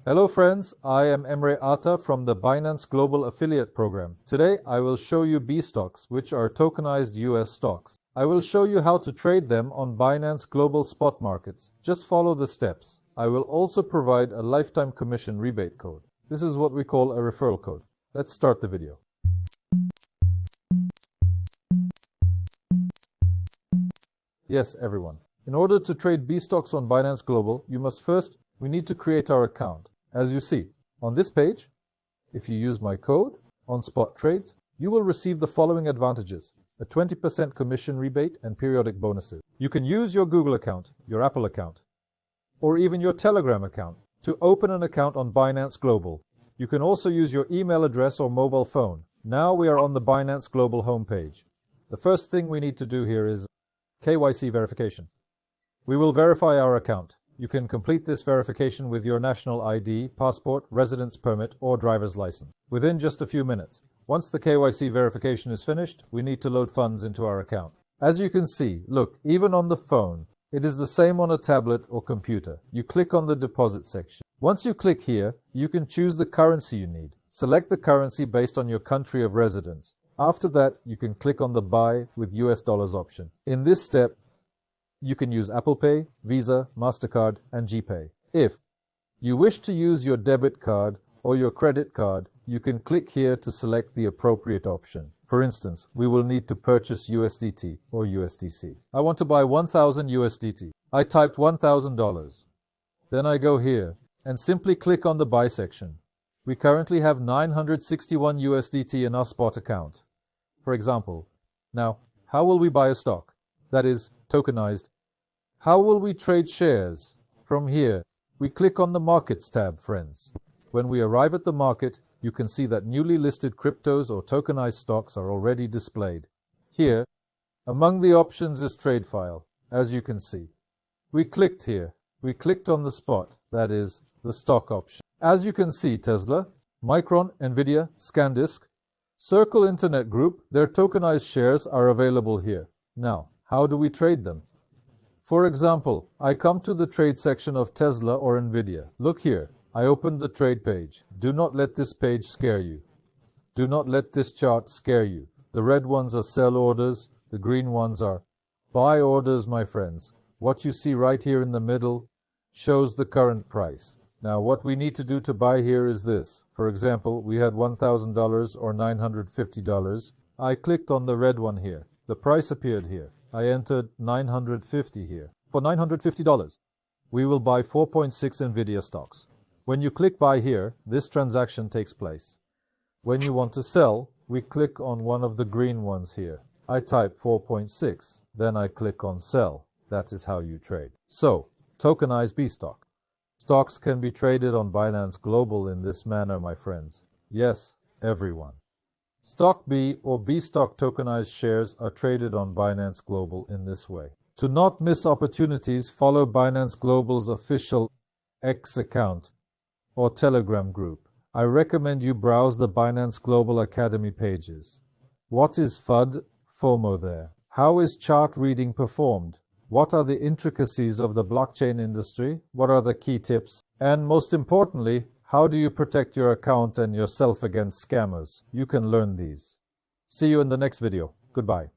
Hello friends, I am Emre Ata from the Binance Global Affiliate Program. Today I will show you BStocks, which are tokenized US stocks. I will show you how to trade them on Binance Global Spot Markets. Just follow the steps. I will also provide a lifetime commission rebate code. This is what we call a referral code. Let's start the video. Yes, everyone. In order to trade BStocks on Binance Global, we need to create our account. As you see, on this page, if you use my code on spot trades, you will receive the following advantages: a 20% commission rebate and periodic bonuses. You can use your Google account, your Apple account, or even your Telegram account to open an account on Binance Global. You can also use your email address or mobile phone. Now we are on the Binance Global homepage. The first thing we need to do here is KYC verification. We will verify our account. You can complete this verification with your national ID, passport, residence permit, or driver's license within just a few minutes. Once the KYC verification is finished, we need to load funds into our account. As you can see, look, even on the phone, it is the same on a tablet or computer. You click on the deposit section. Once you click here, you can choose the currency you need. Select the currency based on your country of residence. After that, you can click on the Buy with US dollars option. In this step, you can use Apple Pay, Visa, MasterCard, and GPay. If you wish to use your debit card or your credit card, you can click here to select the appropriate option. For instance, we will need to purchase USDT or USDC. I want to buy 1,000 USDT. I typed $1,000. Then I go here and simply click on the Buy section. We currently have 961 USDT in our spot account. For example, now, how will we buy a stock? That is, tokenized. How will we trade shares? From here, we click on the Markets tab, friends. When we arrive at the market, you can see that newly listed cryptos or tokenized stocks are already displayed. Here, among the options is Trade File, as you can see. We clicked here. We clicked on the spot, that is, the stock option. As you can see, Tesla, Micron, NVIDIA, SanDisk, Circle Internet Group, their tokenized shares are available here. Now, how do we trade them? For example, I come to the trade section of Tesla or NVIDIA. Look here, I opened the trade page. Do not let this page scare you. Do not let this chart scare you. The red ones are sell orders, the green ones are buy orders, my friends. What you see right here in the middle shows the current price. Now, what we need to do to buy here is this. For example, we had $1,000 or $950. I clicked on the red one here. The price appeared here. I entered 950 here. For $950, we will buy 4.6 NVIDIA stocks. When you click buy here, this transaction takes place. When you want to sell, we click on one of the green ones here. I type 4.6, then I click on sell. That is how you trade. So, tokenized BStock. Stocks can be traded on Binance Global in this manner, my friends. Yes, everyone. Stock B or BStock tokenized shares are traded on Binance Global in this way. To not miss opportunities, follow Binance Global's official X account or Telegram group. I recommend you browse the Binance Global Academy pages. What is FUD? FOMO there. How is chart reading performed? What are the intricacies of the blockchain industry? What are the key tips? And most importantly, how do you protect your account and yourself against scammers? You can learn these. See you in the next video. Goodbye.